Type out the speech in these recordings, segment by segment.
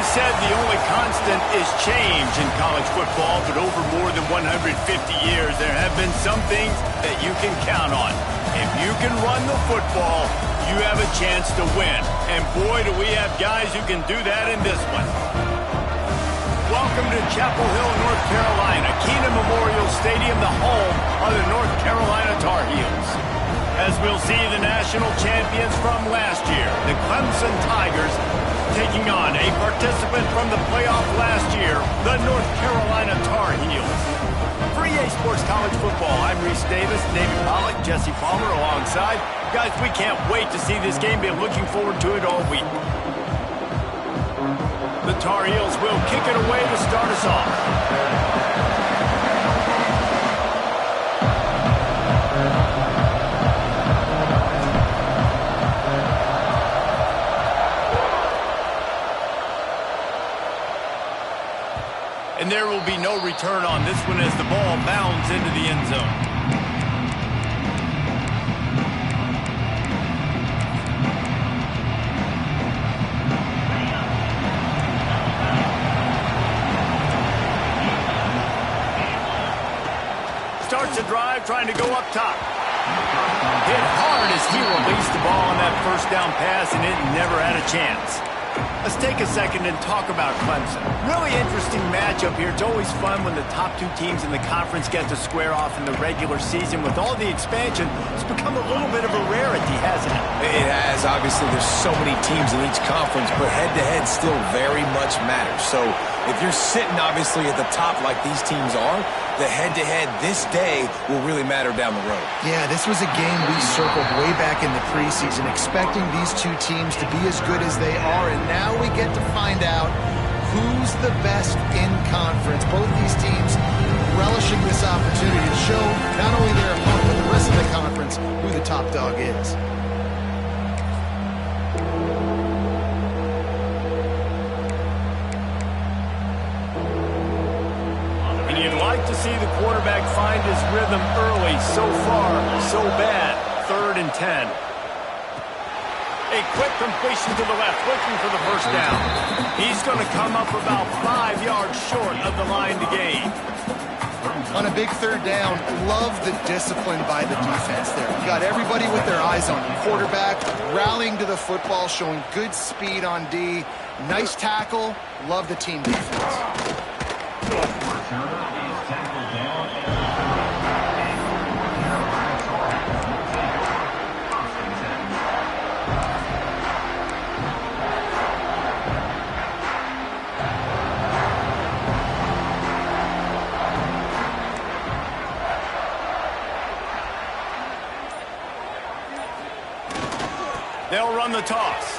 always said the only constant is change in college football, but over more than 150 years, there have been some things that you can count on. If you can run the football, you have a chance to win. And boy, do we have guys who can do that in this one. Welcome to Chapel Hill, North Carolina, Kenan Memorial Stadium, the home of the North Carolina Tar Heels. As we'll see the national champions from last year, the Clemson Tigers, taking on a participant from the playoff last year, the North Carolina Tar Heels. For EA Sports College Football, I'm Reese Davis, David Pollack, Jesse Palmer alongside. Guys, we can't wait to see this game. Been looking forward to it all week. The Tar Heels will kick it away to start us off. And there will be no return on this one as the ball bounds into the end zone. Starts a drive trying to go up top. Hit hard as he released the ball on that first down pass, and it never had a chance. Let's take a second and talk about Clemson. Really interesting matchup here. It's always fun when the top two teams in the conference get to square off in the regular season. With all the expansion, it's become a little bit of a rarity, hasn't it? It has. Obviously, there's so many teams in each conference, but head-to-head still very much matters. So if you're sitting, obviously, at the top like these teams are, the head-to-head this day will really matter down the road. Yeah, this was a game we circled way back in the preseason, expecting these two teams to be as good as they are, and now we get to find out who's the best in conference. Both these teams relishing this opportunity to show not only their opponent, but the rest of the conference who the top dog is. To see the quarterback find his rhythm early. So far, so bad. 3rd and 10. A quick completion to the left, looking for the first down. He's going to come up about 5 yards short of the line to gain. On a big 3rd down, love the discipline by the defense there. You got everybody with their eyes on quarterback, rallying to the football, showing good speed on D. Nice tackle. Love the team defense. They'll run the toss.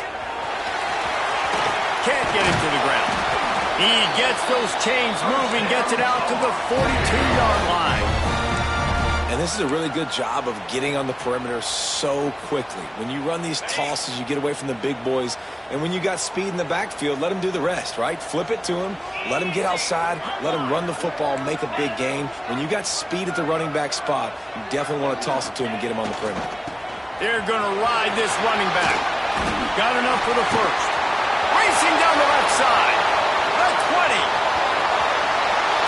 Can't get it to the ground. He gets those chains moving, gets it out to the 42-yard line. And this is a really good job of getting on the perimeter so quickly. When you run these tosses, you get away from the big boys. And when you got speed in the backfield, let them do the rest, right? Flip it to him, let him get outside, let him run the football, make a big gain. When you got speed at the running back spot, you definitely want to toss it to him and get him on the perimeter. They're going to ride this running back. Got enough for the first. Racing down the left side. The 20.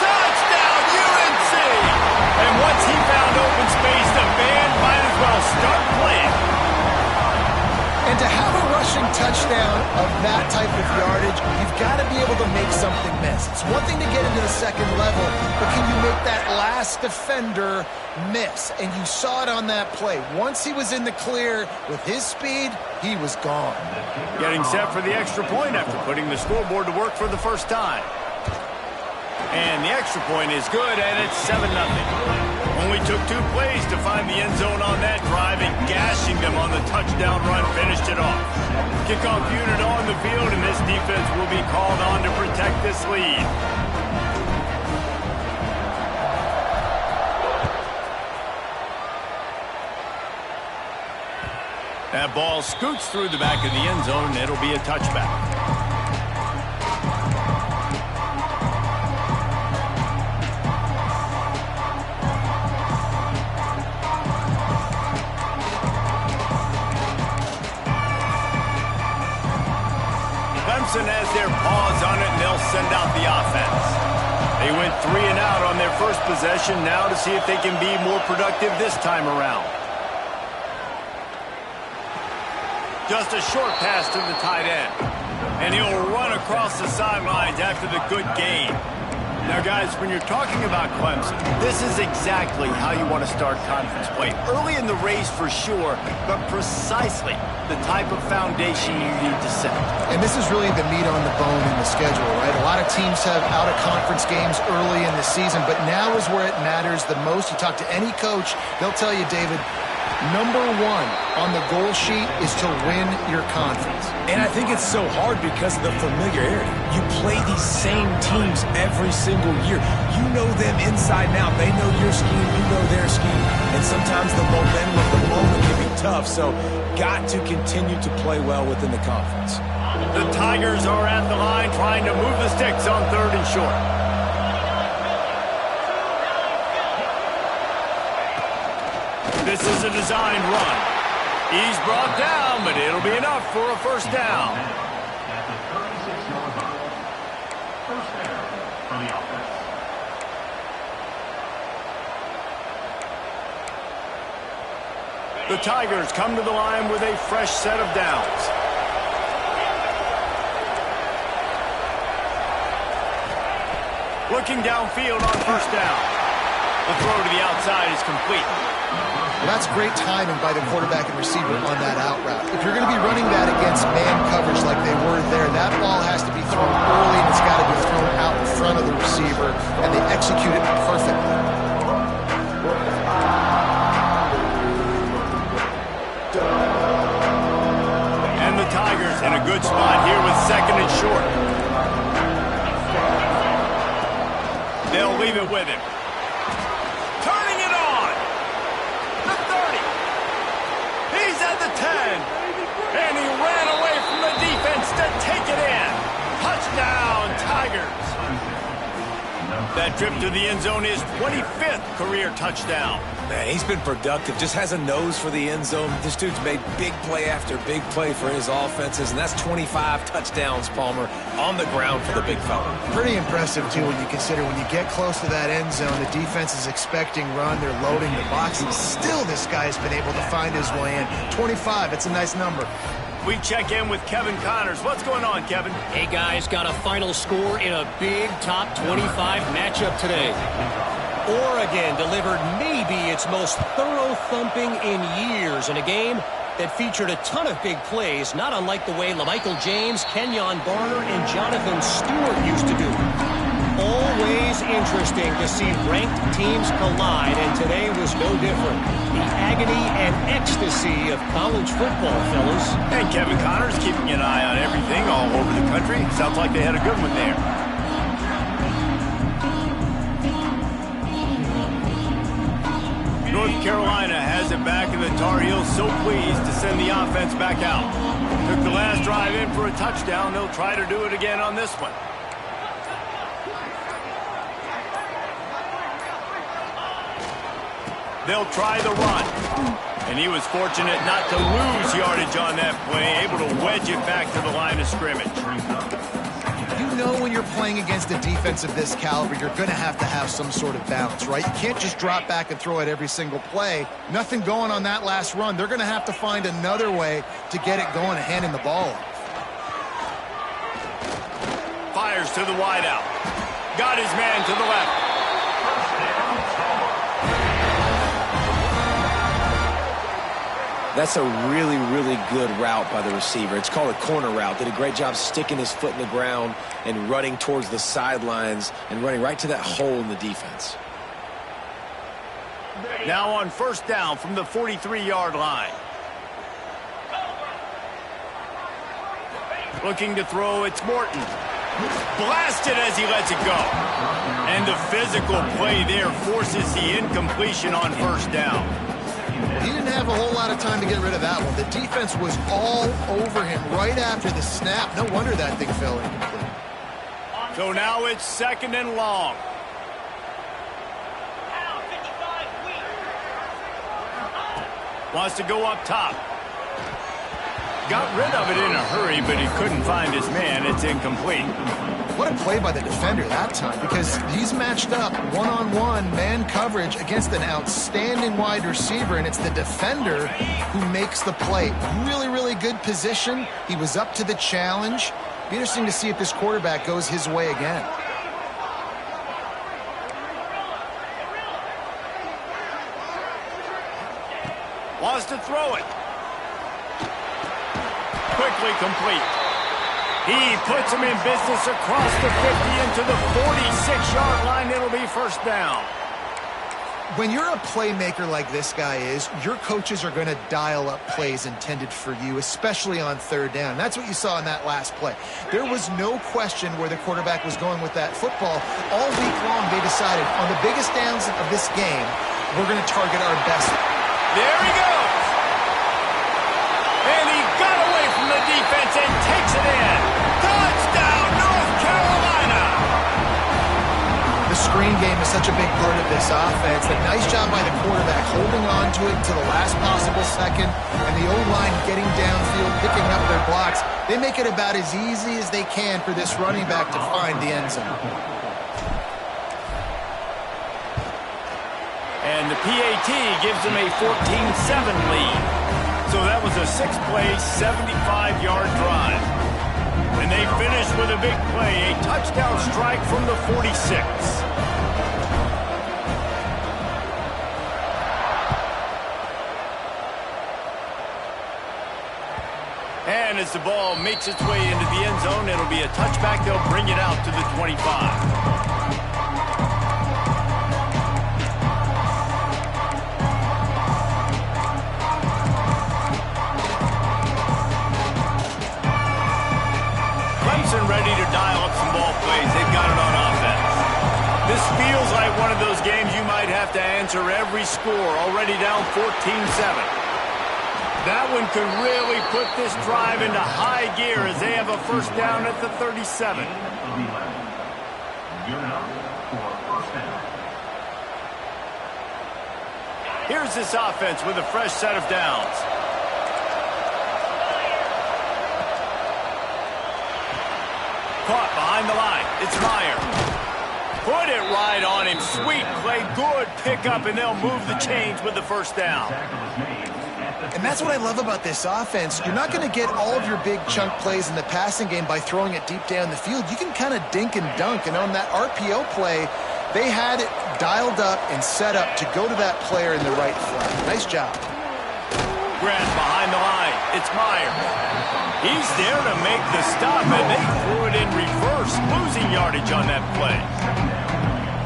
Touchdown, UNC! And once he found open space, the band might as well start playing. And to have a rushing touchdown of that type of yardage, you've got to be able to make something miss. It's one thing to get into the second level, but can you make that last defender miss? And you saw it on that play. Once he was in the clear with his speed, he was gone. Getting set for the extra point after putting the scoreboard to work for the first time. And the extra point is good, and it's 7-0. Only took 2 plays to find the end zone on that drive, and gashing them on the touchdown run finished it off. Kickoff unit on the field, and this defense will be called on to protect this lead. That ball scoots through the back of the end zone, and it'll be a touchback. Clemson has their paws on They went 3 and out on their first possession, now to see if they can be more productive this time around. Just a short pass to the tight end. And he'll run across the sidelines after the good gain. Now, guys, when you're talking about Clemson, this is exactly how you want to start conference play. Early in the race for sure, but precisely the type of foundation you need to set. And this is really the meat on the bone in the schedule, right? A lot of teams have out-of-conference games early in the season, but now is where it matters the most. You talk to any coach, they'll tell you, David, number 1 on the goal sheet is to win your conference. And I think it's so hard because of the familiarity. You play these same teams every single year. You know them inside and out. They know your scheme, you know their scheme. And sometimes the momentum of the moment can be tough. So got to continue to play well within the conference. The Tigers are at the line trying to move the sticks on 3rd and short. This is a designed run. He's brought down, but it'll be enough for a first down. The Tigers come to the line with a fresh set of downs. Looking downfield on first down. The throw to the outside is complete. Well, that's great timing by the quarterback and receiver on that out route. If you're going to be running that against man coverage like they were there, that ball has to be thrown early and it's got to be thrown out in front of the receiver, and they execute it perfectly. And the Tigers in a good spot here with 2nd and short. They'll leave it with him. Turning it on. The 30. He's at the 10. And he ran away from the defense to take it in. Touchdown, Tigers. That trip to the end zone is 25th career touchdown. Man, he's been productive. Just has a nose for the end zone. This dude's made big play after big play for his offenses, and that's 25 touchdowns, Palmer, on the ground for the big fella. Pretty impressive, too, when you consider when you get close to that end zone, the defense is expecting run, they're loading the box, and still this guy's been able to find his way in. 25, it's a nice number. We check in with Kevin Connors. What's going on, Kevin? Hey, guys, got a final score in a big top 25 matchup today. Oregon delivered maybe its most thorough thumping in years in a game that featured a ton of big plays, not unlike the way LaMichael James, Kenyon Barner, and Jonathan Stewart used to do. Always interesting to see ranked teams collide, and today was no different. The agony and ecstasy of college football, fellas. And Kevin Connors keeping an eye on everything all over the country. Sounds like they had a good one there. North Carolina has it back, and the Tar Heels so pleased to send the offense back out. Took the last drive in for a touchdown. They'll try to do it again on this one. They'll try the run. And he was fortunate not to lose yardage on that play, able to wedge it back to the line of scrimmage. You know when you're playing against a defense of this caliber, you're going to have some sort of balance, right? You can't just drop back and throw it every single play. Nothing going on that last run. They're going to have to find another way to get it going and handing the ball off. Fires to the wideout. Got his man to the left. That's a really, really good route by the receiver. It's called a corner route. Did a great job sticking his foot in the ground and running towards the sidelines and running right to that hole in the defense. Now on first down from the 43-yard line. Looking to throw, it's Morton. Blasted as he lets it go. And the physical play there forces the incompletion on first down. He didn't have a whole lot of time to get rid of that one. The defense was all over him right after the snap. No wonder that thing fell incomplete. So now it's 2nd and long. Wants to go up top. Got rid of it in a hurry, but he couldn't find his man. It's incomplete. What a play by the defender that time, because he's matched up one-on-one man coverage against an outstanding wide receiver, and it's the defender who makes the play. Really, really good position. He was up to the challenge. Be interesting to see if this quarterback goes his way again. Wants to throw it. Quickly complete. He puts him in business across the 50 into the 46-yard line. It'll be first down. When you're a playmaker like this guy is, your coaches are going to dial up plays intended for you, especially on third down. That's what you saw in that last play. There was no question where the quarterback was going with that football. All week long, they decided on the biggest downs of this game, we're going to target our best. There he goes. And he got away from the defense and takes it in. Touchdown, North Carolina. The screen game is such a big part of this offense. A nice job by the quarterback holding on to it to the last possible second, and the O-line getting downfield, picking up their blocks. They make it about as easy as they can for this running back to find the end zone. And the PAT gives them a 14-7 lead. So that was a 6-play, 75-yard drive. And they finished with a big play, a touchdown strike from the 46. And as the ball makes its way into the end zone, it'll be a touchback. They'll bring it out to the 25. Ready to dial up some ball plays. They've got it on offense. This feels like one of those games you might have to answer every score. Already down 14-7. That one could really put this drive into high gear as they have a first down at the 37. Here's this offense with a fresh set of downs. Caught behind the line. It's Meyer. Put it right on him. Sweet play. Good pickup, and they'll move the chains with the first down. And that's what I love about this offense. You're not going to get all of your big chunk plays in the passing game by throwing it deep down the field. You can kind of dink and dunk. And on that RPO play, they had it dialed up and set up to go to that player in the right flat. Nice job. Grant behind the line. It's Meyer. He's there to make the stop, and they threw it in reverse, losing yardage on that play.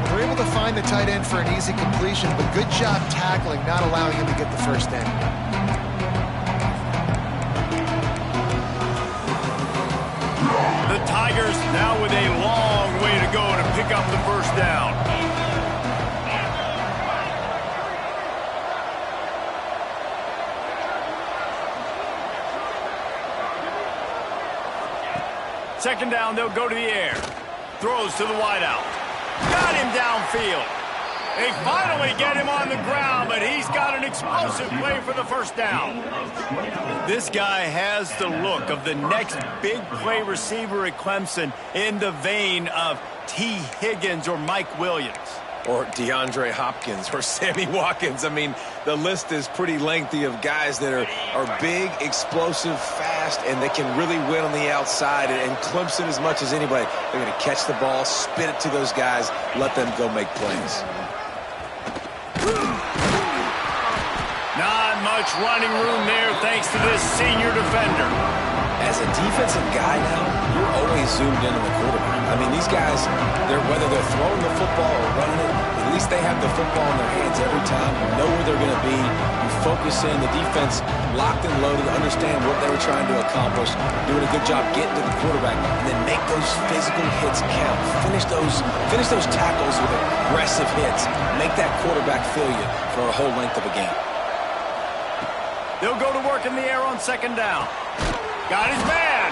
They're able to find the tight end for an easy completion, but good job tackling, not allowing him to get the first down. The Tigers now with a long way to go to pick up the first down. Second down, they'll go to the air. Throws to the wideout. Got him downfield. They finally get him on the ground, but he's got an explosive play for the first down. This guy has the look of the next big play receiver at Clemson in the vein of T. Higgins or Mike Williams. Or DeAndre Hopkins or Sammy Watkins. I mean, the list is pretty lengthy of guys that are big, explosive, fast, and they can really win on the outside. And Clemson, as much as anybody, they're going to catch the ball, spit it to those guys, let them go make plays. Not much running room there thanks to this senior defender. As a defensive guy now, you're always zoomed in on the quarterback. I mean, these guys, whether they're throwing the football or running it, at least they have the football in their hands every time. You know where they're going to be. You focus in. The defense locked and loaded, understand what they were trying to accomplish, doing a good job getting to the quarterback, and then make those physical hits count. Finish those tackles with aggressive hits. Make that quarterback feel you for a whole length of a game. They'll go to work in the air on second down. Got his man.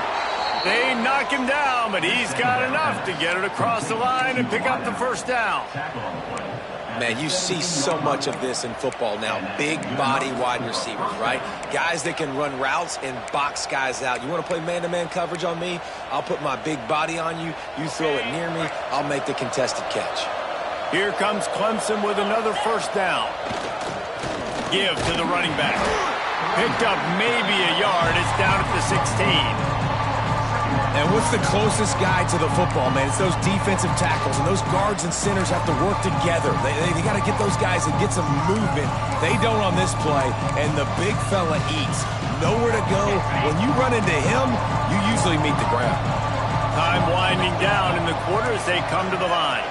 They knock him down, but he's got enough to get it across the line and pick up the first down. Man, you see so much of this in football now. Big body wide receivers, right? Guys that can run routes and box guys out. You want to play man-to-man coverage on me? I'll put my big body on you. You throw it near me, I'll make the contested catch. Here comes Clemson with another first down. Give to the running back. Picked up maybe a yard. It's down at the 16. And what's the closest guy to the football, man? It's those defensive tackles, and those guards and centers have to work together. They got to get those guys and get some movement. They don't on this play, and the big fella eats. Nowhere to go. When you run into him, you usually meet the ground. Time winding down in the quarter as they come to the line.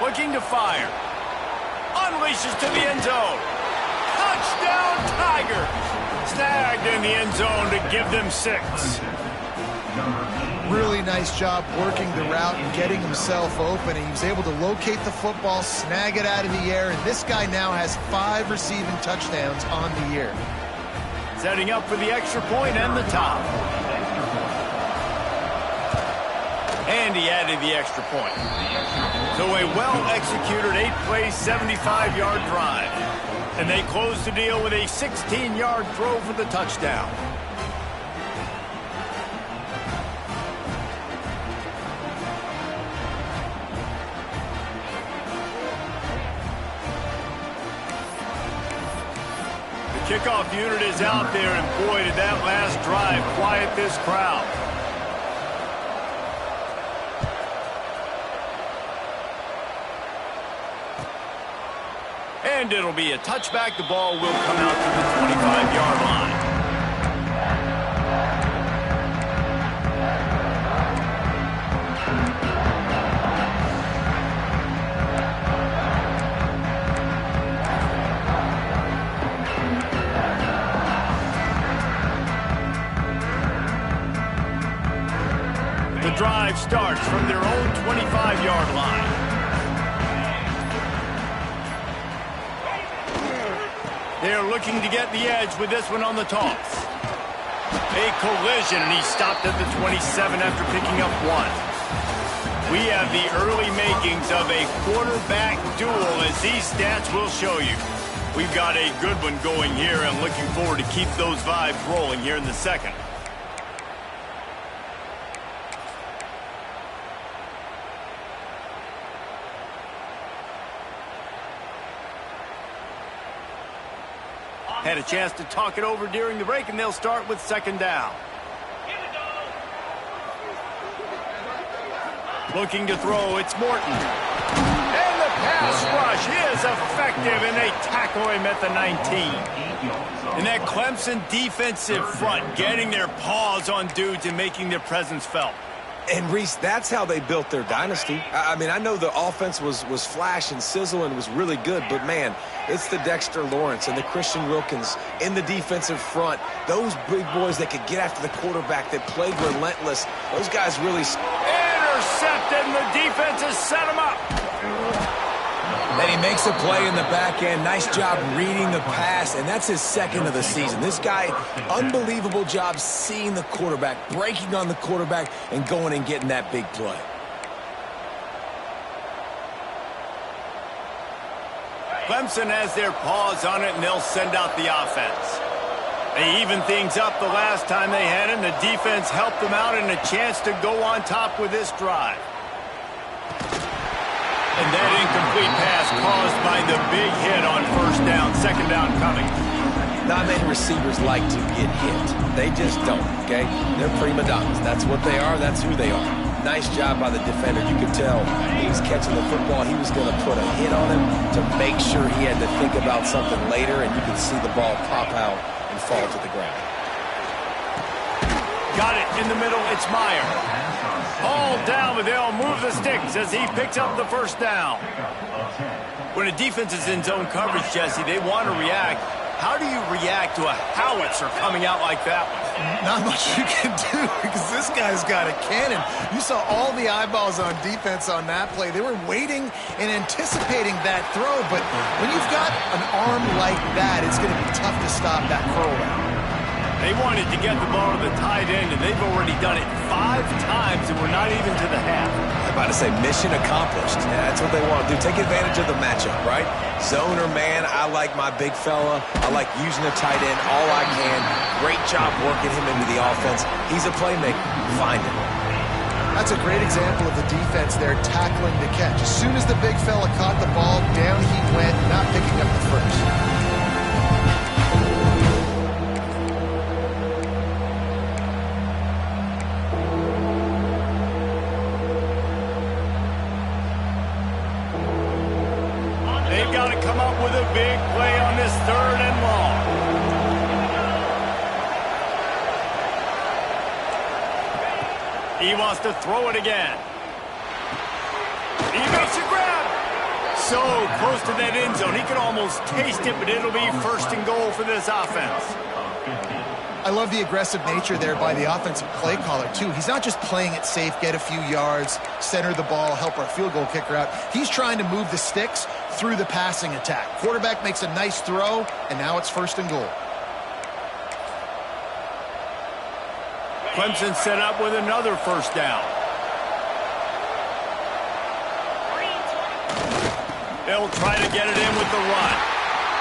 Looking to fire. Unleashes to the end zone. Touchdown, Tiger! Snagged in the end zone to give them 6. Really nice job working the route and getting himself open. He was able to locate the football, snag it out of the air, and this guy now has 5 receiving touchdowns on the year. Setting up for the extra point and the top. And he added the extra point. So a well-executed 8-play, 75-yard drive. And they close the deal with a 16-yard throw for the touchdown. Kickoff unit is out there, and boy, did that last drive quiet this crowd. And it'll be a touchback. The ball will come out to the 25-yard line. The drive starts from their own 25-yard line. They're looking to get the edge with this one on the toss. A collision, and he stopped at the 27 after picking up 1. We have the early makings of a quarterback duel, as these stats will show you. We've got a good one going here, and looking forward to keep those vibes rolling here in the second. Had a chance to talk it over during the break, and they'll start with second down. Looking to throw, it's Morton. And the pass rush is effective, and they tackle him at the 19. And that Clemson defensive front getting their paws on dudes and making their presence felt. And, Reese, that's how they built their dynasty. I mean, I know the offense was flash and sizzle and was really good, but, man, it's the Dexter Lawrence and the Christian Wilkins in the defensive front. Those big boys that could get after the quarterback, that played relentless. Those guys really... Intercepted, and the defense has set him up. Then he makes a play in the back end. Nice job reading the pass, and that's his second of the season. This guy, unbelievable job seeing the quarterback, breaking on the quarterback, and going and getting that big play. Clemson has their paws on it, and they'll send out the offense. They evened things up the last time they had it, and the defense helped them out, and a chance to go on top with this drive. And that incomplete pass caused by the big hit on first down, second down coming. Not many receivers like to get hit. They just don't, okay? They're prima donnas. That's what they are. That's who they are. Nice job by the defender. You could tell he was catching the football. He was going to put a hit on him to make sure he had to think about something later, and you could see the ball pop out and fall to the ground. Got it in the middle. It's Meyer. All down, but they'll move the sticks as he picks up the first down. When a defense is in zone coverage, Jesse, they want to react. How do you react to a howitzer coming out like that one? Not much you can do because this guy's got a cannon. You saw all the eyeballs on defense on that play. They were waiting and anticipating that throw, but when you've got an arm like that, it's going to be tough to stop that curl route. They wanted to get the ball to the tight end, and they've already done it 5 times, and we're not even to the half. I'm about to say mission accomplished. Yeah, that's what they want to do. Take advantage of the matchup, right? Zone or man, I like my big fella. I like using the tight end all I can. Great job working him into the offense. He's a playmaker. Find him. That's a great example of the defense there tackling the catch. As soon as the big fella caught the ball, down he went, not picking up the first. They've got to come up with a big play on this 3rd and long. He wants to throw it again. He makes a grab. So close to that end zone. He could almost taste it, but it'll be 1st and goal for this offense. I love the aggressive nature there by the offensive play caller, too. He's not just playing it safe, get a few yards, center the ball, help our field goal kicker out. He's trying to move the sticks through the passing attack. Quarterback makes a nice throw, and now it's 1st and goal. Clemson set up with another 1st down. They'll try to get it in with the run.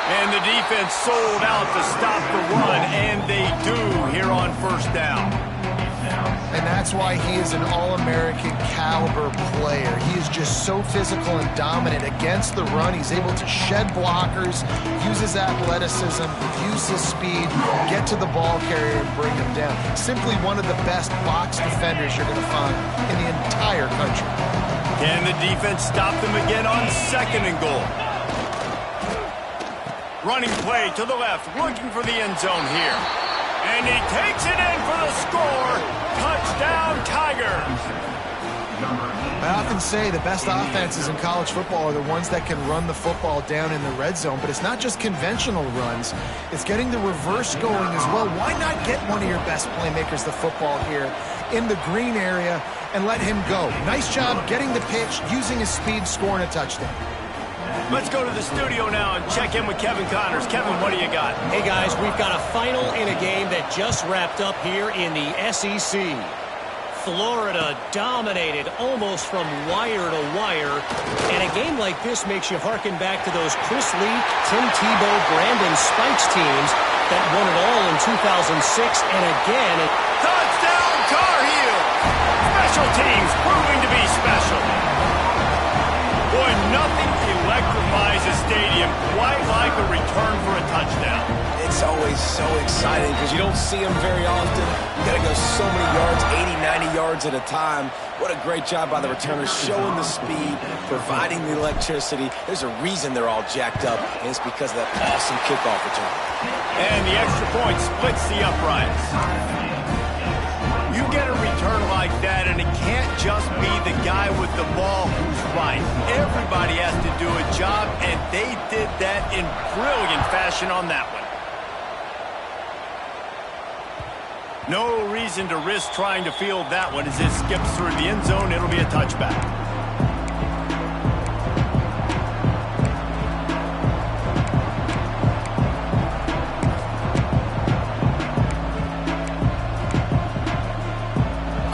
And the defense sold out to stop the run, and they do here on 1st down. And that's why he is an All-American caliber player. He is just so physical and dominant against the run. He's able to shed blockers, use his athleticism, use his speed, get to the ball carrier and bring him down. Simply one of the best box defenders you're going to find in the entire country. Can the defense stop them again on 2nd and goal? Running play to the left, looking for the end zone here. And he takes it in for the score. Touchdown, Tigers. I often say the best offenses in college football are the ones that can run the football down in the red zone, but it's not just conventional runs. It's getting the reverse going as well. Why not get one of your best playmakers the football here in the green area and let him go? Nice job getting the pitch, using his speed, scoring a touchdown. Let's go to the studio now and check in with Kevin Connors. Kevin, what do you got? Hey, guys, we've got a final in a game that just wrapped up here in the SEC. Florida dominated almost from wire to wire. And a game like this makes you harken back to those Chris Leak, Tim Tebow, Brandon Spikes teams that won it all in 2006 and again. Touchdown, Tar Heels! Special teams proving to be special. Boy, nothing electrifies a stadium quite like a return for a touchdown. It's always so exciting because you don't see them very often. You got to go so many yards, 80, 90 yards at a time. What a great job by the returners, showing the speed, providing the electricity. There's a reason they're all jacked up, and it's because of that awesome kickoff return. And the extra point splits the uprights. You get a return like that, and it can't just be the guy with the ball who's right. Everybody has to do a job, and they did that in brilliant fashion on that one. No reason to risk trying to field that one as it skips through the end zone. It'll be a touchback.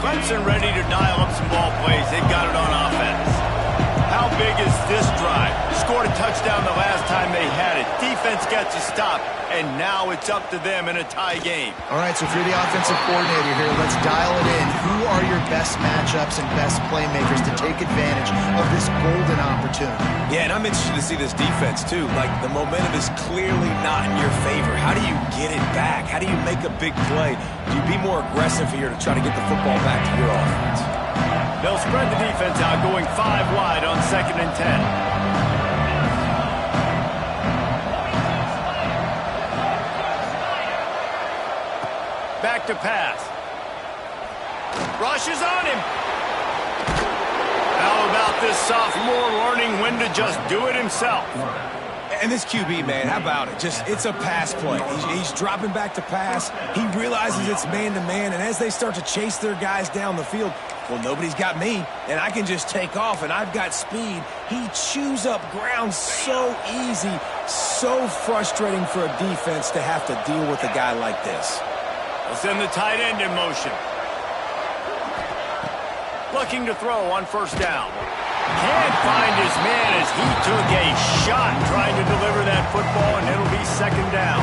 Clemson ready to dial up some ball plays. They've got it on offense. How big is this drive? Scored a touchdown the last time they had it. Defense gets a stop, and now it's up to them in a tie game. All right, so if you're the offensive coordinator here, let's dial it in. Who are your best matchups and best playmakers to take advantage of this golden opportunity? Yeah, and I'm interested to see this defense, too. Like, the momentum is clearly not in your favor. How do you get it back? How do you make a big play? Do you be more aggressive here to try to get the football back to your offense? They'll spread the defense out, going 5 wide on 2nd and 10. Back to pass. Rush is on him. How about this sophomore learning when to just do it himself? And this QB, man, how about it? It's a pass play. He's dropping back to pass. He realizes it's man-to-man, and as they start to chase their guys down the field, well, nobody's got me, and I can just take off, and I've got speed. He chews up ground so easy, so frustrating for a defense to have to deal with a guy like this. They'll send the tight end in motion. Looking to throw on first down. Can't find his man as he took a shot trying to deliver that football, and it'll be second down.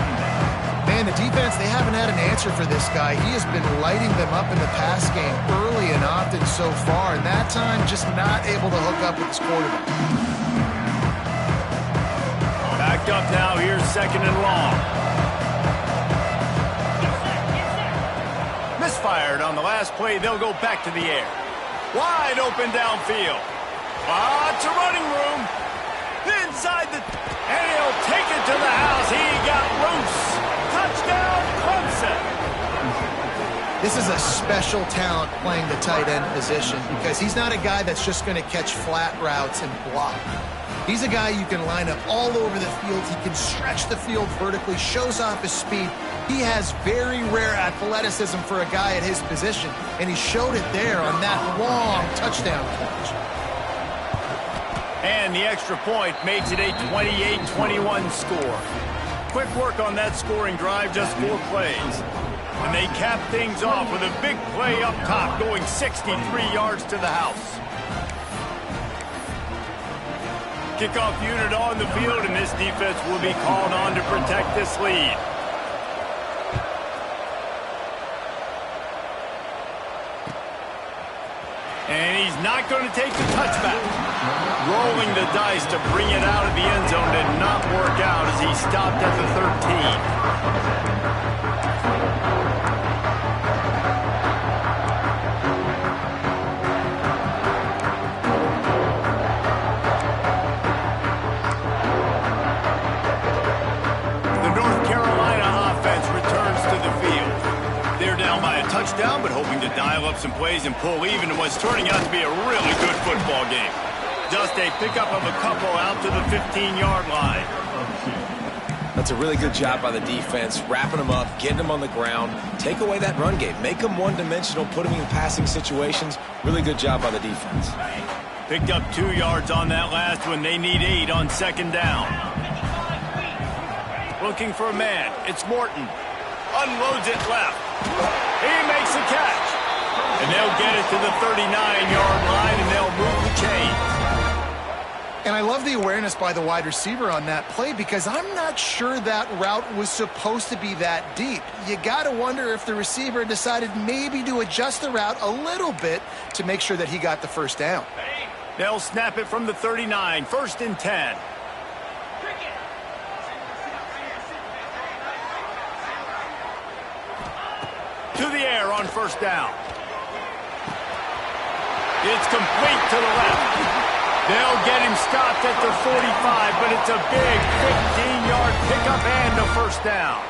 Man, the defense, they haven't had an answer for this guy. He has been lighting them up in the pass game early and often so far, and that time just not able to hook up with his quarterback. Backed up now, here's second and long. Misfired on the last play, they'll go back to the air. Wide open downfield. Lots of running room. Inside the... And he'll take it to the house. He got loose. Touchdown, Clemson. This is a special talent playing the tight end position because he's not a guy that's just going to catch flat routes and block. He's a guy you can line up all over the field. He can stretch the field vertically, shows off his speed. He has very rare athleticism for a guy at his position, and he showed it there on that long touchdown catch. And the extra point makes it a 28-21 score. Quick work on that scoring drive, just 4 plays. And they cap things off with a big play up top, going 63 yards to the house. Kickoff unit on the field, and this defense will be called on to protect this lead. And he's not going to take the touchback. Rolling the dice to bring it out of the end zone did not work out as he stopped at the 13. The North Carolina offense returns to the field. They're down by a touchdown, but hoping to dial up some plays and pull even in what's turning out to be a really good football game. Just a pickup of a couple out to the 15-yard line. That's a really good job by the defense, wrapping them up, getting them on the ground, take away that run game, make them one-dimensional, put them in passing situations. Really good job by the defense. Picked up 2 yards on that last one. They need 8 on second down. Looking for a man. It's Morton. Unloads it left. He makes a catch. And they'll get it to the 39-yard line, and they'll move the chains. And I love the awareness by the wide receiver on that play because I'm not sure that route was supposed to be that deep. You got to wonder if the receiver decided maybe to adjust the route a little bit to make sure that he got the first down. They'll snap it from the 39, 1st and 10. To the air on first down. It's complete to the left. They'll get him stopped at the 45, but it's a big 15-yard pickup and a first down.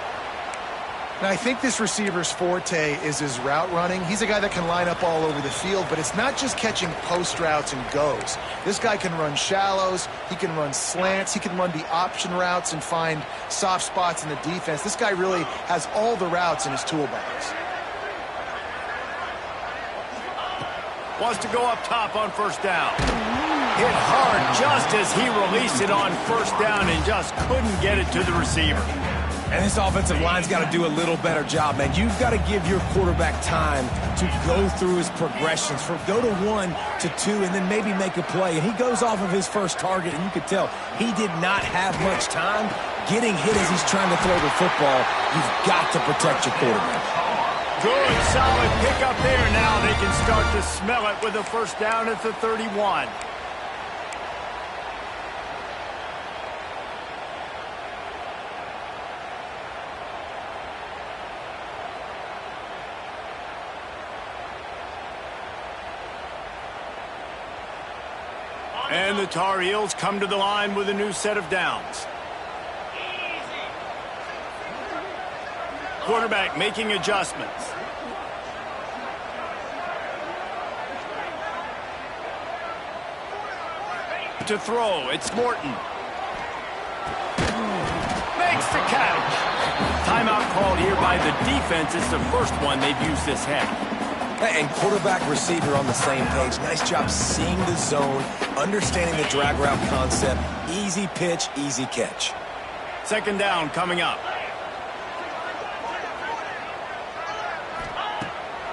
Now, I think this receiver's forte is his route running. He's a guy that can line up all over the field, but it's not just catching post routes and goes. This guy can run shallows, he can run slants, he can run the option routes and find soft spots in the defense. This guy really has all the routes in his toolbox. Wants to go up top on first down. Hit hard just as he released it on first down and just couldn't get it to the receiver. And this offensive line's got to do a little better job, man. You've got to give your quarterback time to go through his progressions, from go to 1 to 2, and then maybe make a play. And he goes off of his first target, and you could tell he did not have much time getting hit as he's trying to throw the football. You've got to protect your quarterback. Good, solid pickup there. Now they can start to smell it with a first down at the 31. And the Tar Heels come to the line with a new set of downs. Quarterback making adjustments. To throw, it's Morton. Makes the catch. Timeout called here by the defense. It's the first one they've used this half. And quarterback receiver on the same page. Nice job seeing the zone, understanding the drag route concept. Easy pitch, easy catch. Second down coming up.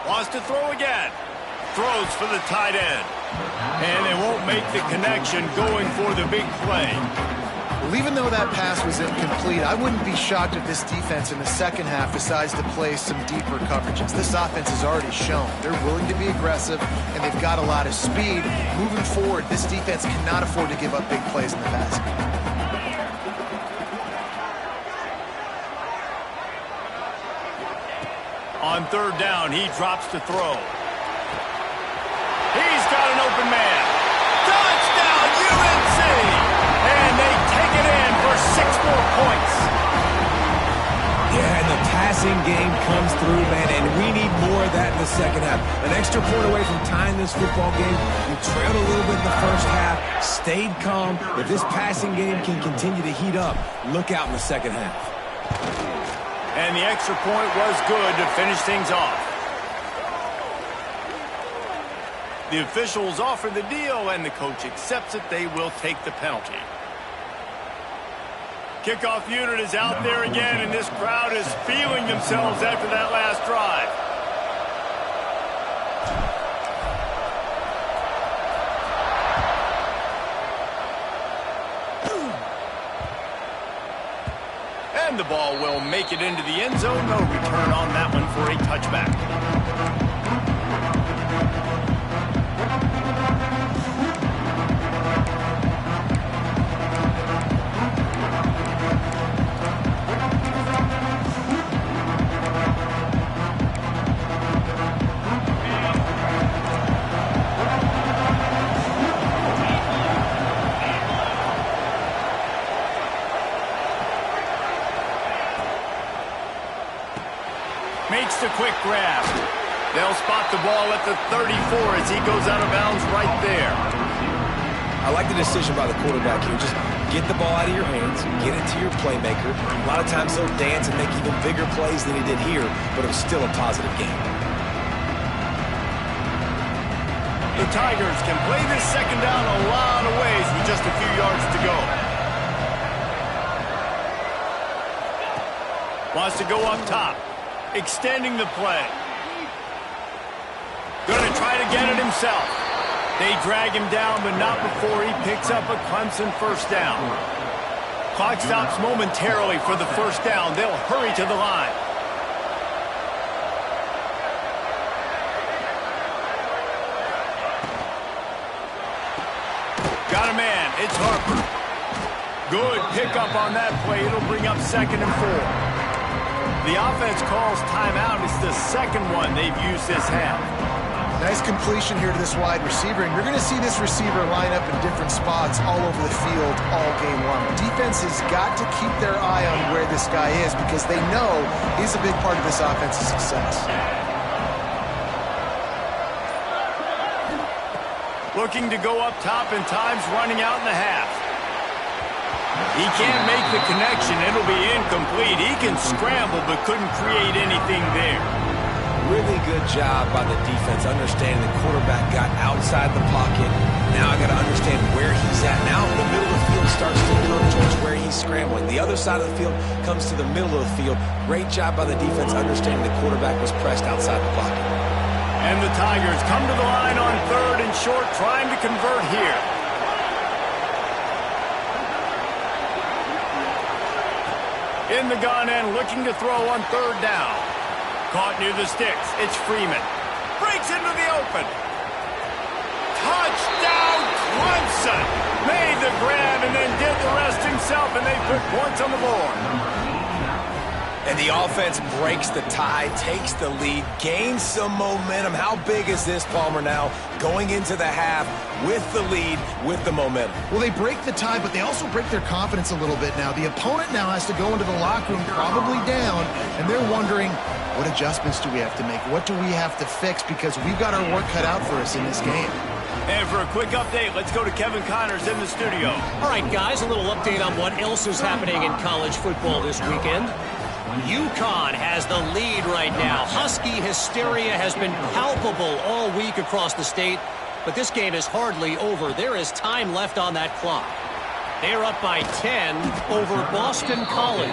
Wants to throw again. Throws for the tight end. And they won't make the connection going for the big play. Well, even though that pass was incomplete, I wouldn't be shocked if this defense in the second half decides to play some deeper coverages. This offense has already shown they're willing to be aggressive, and they've got a lot of speed. Moving forward, this defense cannot afford to give up big plays in the basket. On third down, he drops to throw. He's got an open man. Touchdown, UNC! And they take it in for 6 more points. Yeah, and the passing game comes through, man, and we need more of that in the second half. An extra point away from tying this football game. We trailed a little bit in the first half, stayed calm. If this passing game can continue to heat up, look out in the second half. And the extra point was good to finish things off. The officials offer the deal, and the coach accepts it. They will take the penalty. Kickoff unit is out there again, and this crowd is feeling themselves after that last drive. And the ball will make it into the end zone. No return on that one for a touchback. Makes the quick grab. They'll spot the ball at the 34 as he goes out of bounds right there. I like the decision by the quarterback here. Just get the ball out of your hands, get it to your playmaker. A lot of times he'll dance and make even bigger plays than he did here, but it was still a positive game. The Tigers can play this second down a lot of ways with just a few yards to go. Wants to go up top. Extending the play. Going to try to get it himself. They drag him down, but not before he picks up a Clemson first down. Clock stops momentarily for the first down. They'll hurry to the line. Got a man. It's Harper. Good pickup on that play. It'll bring up 2nd and 4. The offense calls timeout. It's the second one they've used this half. Nice completion here to this wide receiver, and you're going to see this receiver line up in different spots all over the field all game long. Defense has got to keep their eye on where this guy is because they know he's a big part of this offense's success. Looking to go up top, and time's running out in the half. He can't make the connection. It'll be incomplete. He can scramble, but couldn't create anything there. Really good job by the defense understanding the quarterback got outside the pocket. Now I got to understand where he's at. Now the middle of the field starts to come towards where he's scrambling. The other side of the field comes to the middle of the field. Great job by the defense understanding the quarterback was pressed outside the pocket. And the Tigers come to the line on 3rd and short, trying to convert here. In the gun and looking to throw on 3rd down. Caught near the sticks. It's Freeman. Breaks into the open. Touchdown, Clemson. Made the grab and then did the rest himself, and they put points on the board. And the offense breaks the tie, takes the lead, gains some momentum. How big is this, Palmer, now going into the half with the lead, with the momentum? Well, they break the tie, but they also break their confidence a little bit now. The opponent now has to go into the locker room probably down, and they're wondering, what adjustments do we have to make? What do we have to fix? Because we've got our work cut out for us in this game. And for a quick update, let's go to Kevin Connors in the studio. All right, guys, a little update on what else is happening in college football this weekend. UConn has the lead right now. Husky hysteria has been palpable all week across the state, but this game is hardly over. There is time left on that clock. They're up by 10 over Boston College.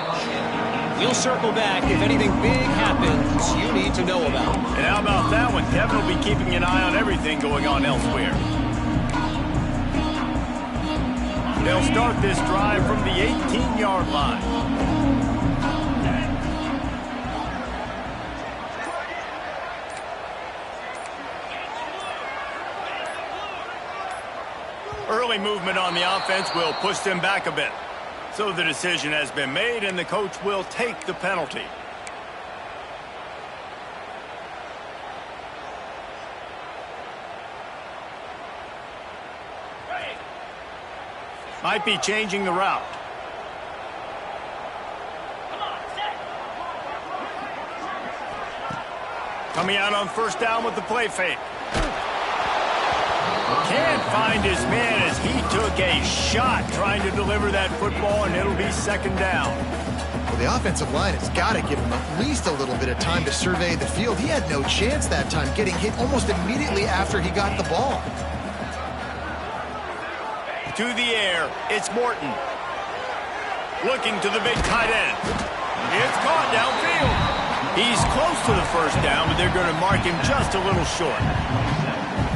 We'll circle back if anything big happens you need to know about. And how about that one? Kevin will be keeping an eye on everything going on elsewhere. They'll start this drive from the 18-yard line. Early movement on the offense will push them back a bit. So the decision has been made, and the coach will take the penalty. Might be changing the route. Coming out on first down with the play fake. Can't find his man as he took a shot trying to deliver that football, and it'll be second down. Well, the offensive line has got to give him at least a little bit of time to survey the field. He had no chance that time, getting hit almost immediately after he got the ball. To the air, it's Morton. Looking to the big tight end. It's caught downfield. He's close to the first down, but they're going to mark him just a little short.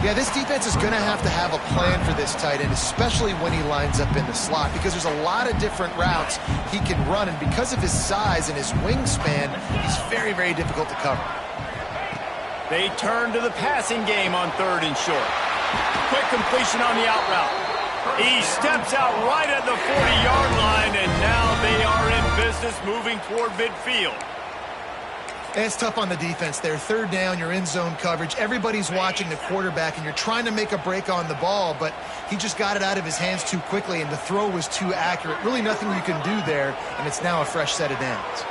Yeah, this defense is going to have a plan for this tight end, especially when he lines up in the slot, because there's a lot of different routes he can run, and because of his size and his wingspan, he's very, very difficult to cover. They turn to the passing game on third and short. Quick completion on the out route. He steps out right at the 40-yard line, and now they are in business moving toward midfield. It's tough on the defense there. Third down, you're in zone coverage. Everybody's watching the quarterback, and you're trying to make a break on the ball, but he just got it out of his hands too quickly, and the throw was too accurate. Really nothing you can do there, and it's now a fresh set of downs.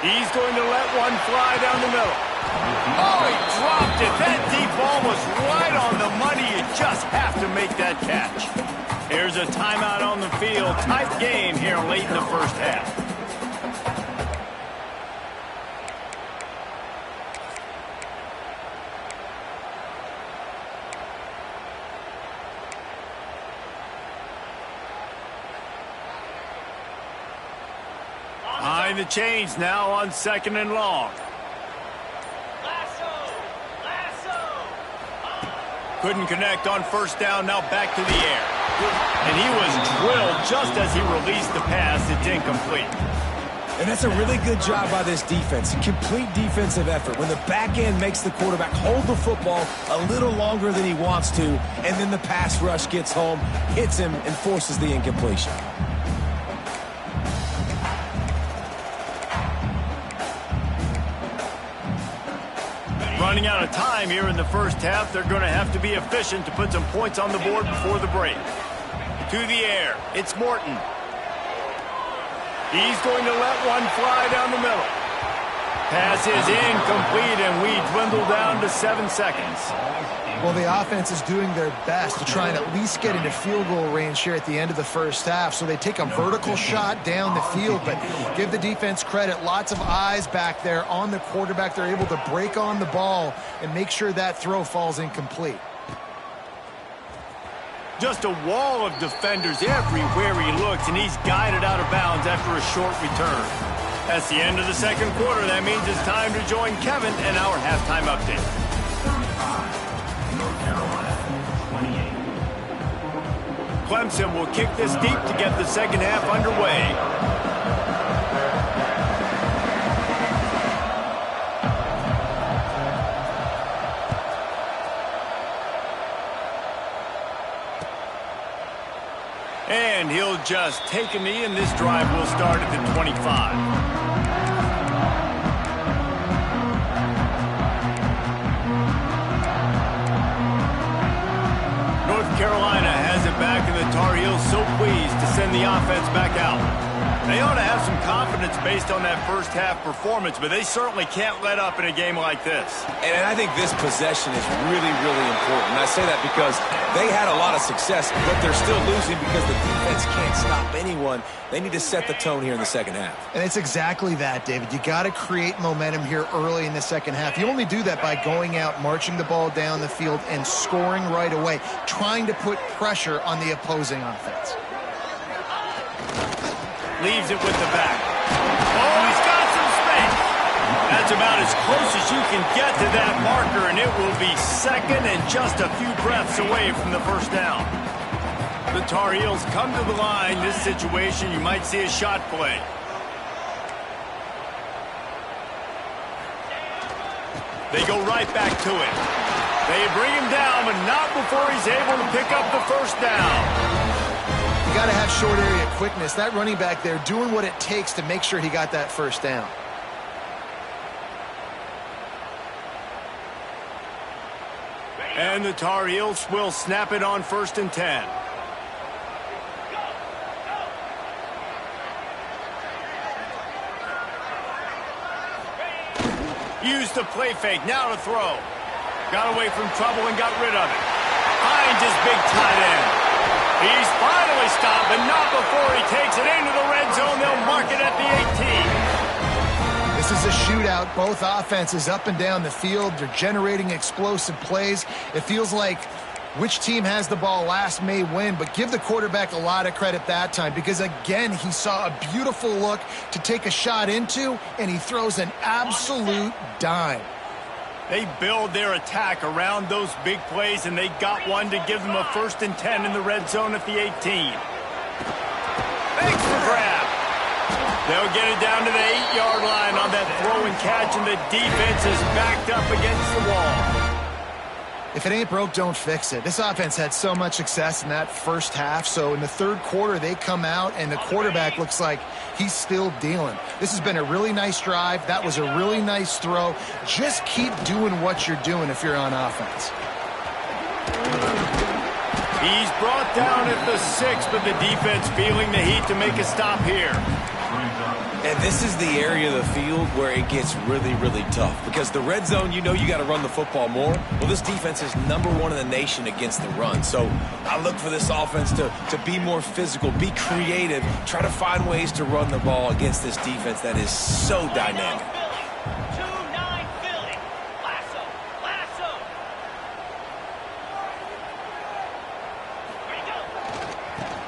He's going to let one fly down the middle. Oh, he dropped it. That deep ball was right on the money. You just have to make that catch. Here's a timeout on the field. Tight game here late in the first half. Behind the chains now on second and long. Couldn't connect on first down, now back to the air. And he was drilled just as he released the pass. It's incomplete. And that's a really good job by this defense. Complete defensive effort. When the back end makes the quarterback hold the football a little longer than he wants to, and then the pass rush gets home, hits him, and forces the incompletion. Running out of time here in the first half. They're going to have to be efficient to put some points on the board before the break. To the air, it's Morton. He's going to let one fly down the middle. Pass is incomplete, and we dwindle down to 7 seconds. Well, the offense is doing their best to try and at least get into field goal range here at the end of the first half. So they take a vertical shot down the field, but give the defense credit. Lots of eyes back there on the quarterback. They're able to break on the ball and make sure that throw falls incomplete. Just a wall of defenders everywhere he looks, and he's guided out of bounds after a short return. That's the end of the second quarter. That means it's time to join Kevin and our halftime update. Clemson will kick this deep to get the second half underway. And he'll just take a knee, and this drive will start at the 25. North Carolina has it back, and the Tar Heels so pleased to send the offense back out. They ought to have some confidence based on that first half performance, but they certainly can't let up in a game like this. And I think this possession is really, really important. And I say that because they had a lot of success, but they're still losing because the defense can't stop anyone. They need to set the tone here in the second half. And it's exactly that, David. You got to create momentum here early in the second half. You only do that by going out, marching the ball down the field, and scoring right away, trying to put pressure on the opposing offense. Leaves it with the back. Oh, That's about as close as you can get to that marker, and it will be second and just a few breaths away from the first down. The Tar Heels come to the line. This situation, you might see a shot play. They go right back to it. They bring him down, but not before he's able to pick up the first down. You got to have short area quickness. That running back there doing what it takes to make sure he got that first down. And the Tar Heels will snap it on 1st and 10. Used the play fake, now to throw. Got away from trouble and got rid of it. Finds his big tight end. He's finally stopped, but not before he takes it into the red zone. They'll mark it at the 18. This is a shootout. Both offenses up and down the field. They're generating explosive plays. It feels like which team has the ball last may win, but give the quarterback a lot of credit that time because, again, he saw a beautiful look to take a shot into, and he throws an absolute dime. They build their attack around those big plays, and they got one to give them a 1st and 10 in the red zone at the 18. Thanks for grab. They'll get it down to the 8-yard line on that throw and catch, and the defense is backed up against the wall. If it ain't broke, don't fix it. This offense had so much success in that first half, so in the third quarter, they come out, and the quarterback looks like he's still dealing. This has been a really nice drive. That was a really nice throw. Just keep doing what you're doing if you're on offense. He's brought down at the 6, but the defense feeling the heat to make a stop here. And this is the area of the field where it gets really, really tough. Because the red zone, you know you got to run the football more. Well, this defense is #1 in the nation against the run. So I look for this offense to be more physical, be creative, try to find ways to run the ball against this defense that is so dynamic.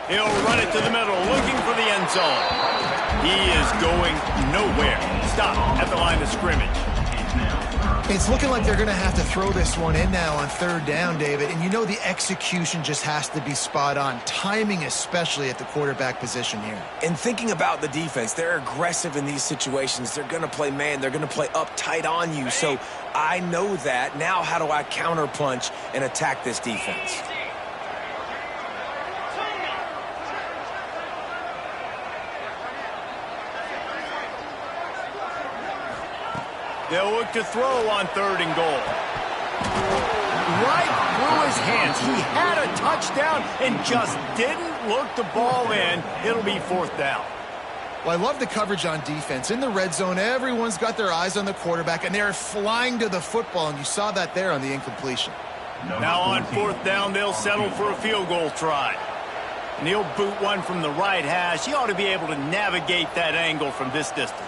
He'll run it to the middle, looking for the end zone. He is going nowhere. Stop at the line of scrimmage. It's looking like they're going to have to throw this one in now on 3rd down, David. And you know the execution just has to be spot on. Timing especially at the quarterback position here. And thinking about the defense, they're aggressive in these situations. They're going to play man. They're going to play up tight on you. So I know that. Now how do I counterpunch and attack this defense? They'll look to throw on 3rd and goal. Right through his hands. He had a touchdown and just didn't look the ball in. It'll be 4th down. Well, I love the coverage on defense. In the red zone, everyone's got their eyes on the quarterback, and they're flying to the football, and you saw that there on the incompletion. Now on 4th down, they'll settle for a field goal try. And he'll boot one from the right hash. He ought to be able to navigate that angle from this distance.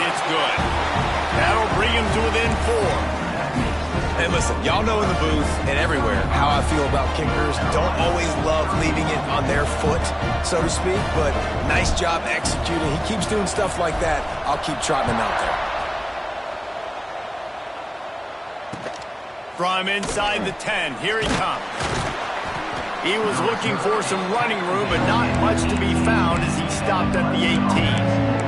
It's good. That'll bring him to within 4. Hey, listen, y'all know in the booth and everywhere how I feel about kickers. Don't always love leaving it on their foot, so to speak, but nice job executing. He keeps doing stuff like that. I'll keep trotting him out there. From inside the 10, here he comes. He was looking for some running room, but not much to be found as he stopped at the 18.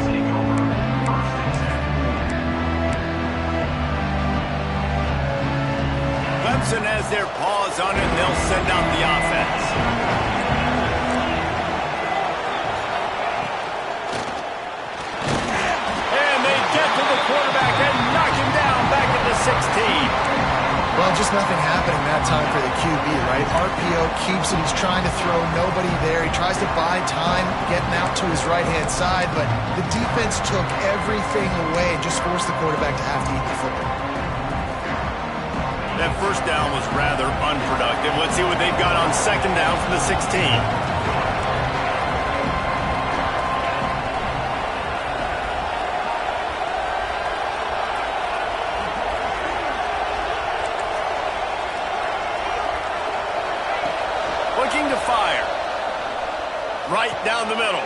Clemson has their paws on it, and they'll send out the offense. And they get to the quarterback and knock him down back at the 16. Well, just nothing happening that time for the QB, right? RPO keeps it. He's trying to throw, nobody there. He tries to buy time, getting out to his right-hand side, but the defense took everything away and just forced the quarterback to have to eat the football. That first down was rather unproductive. Let's see what they've got on 2nd down from the 16. down the middle.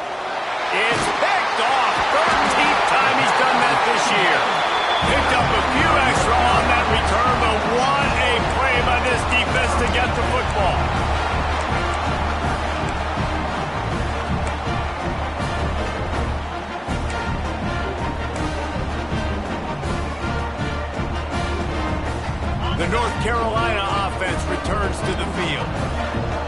It's picked off. 13th time he's done that this year. Picked up a few extra on that return, but what a play by this defense to get the football. The North Carolina offense returns to the field.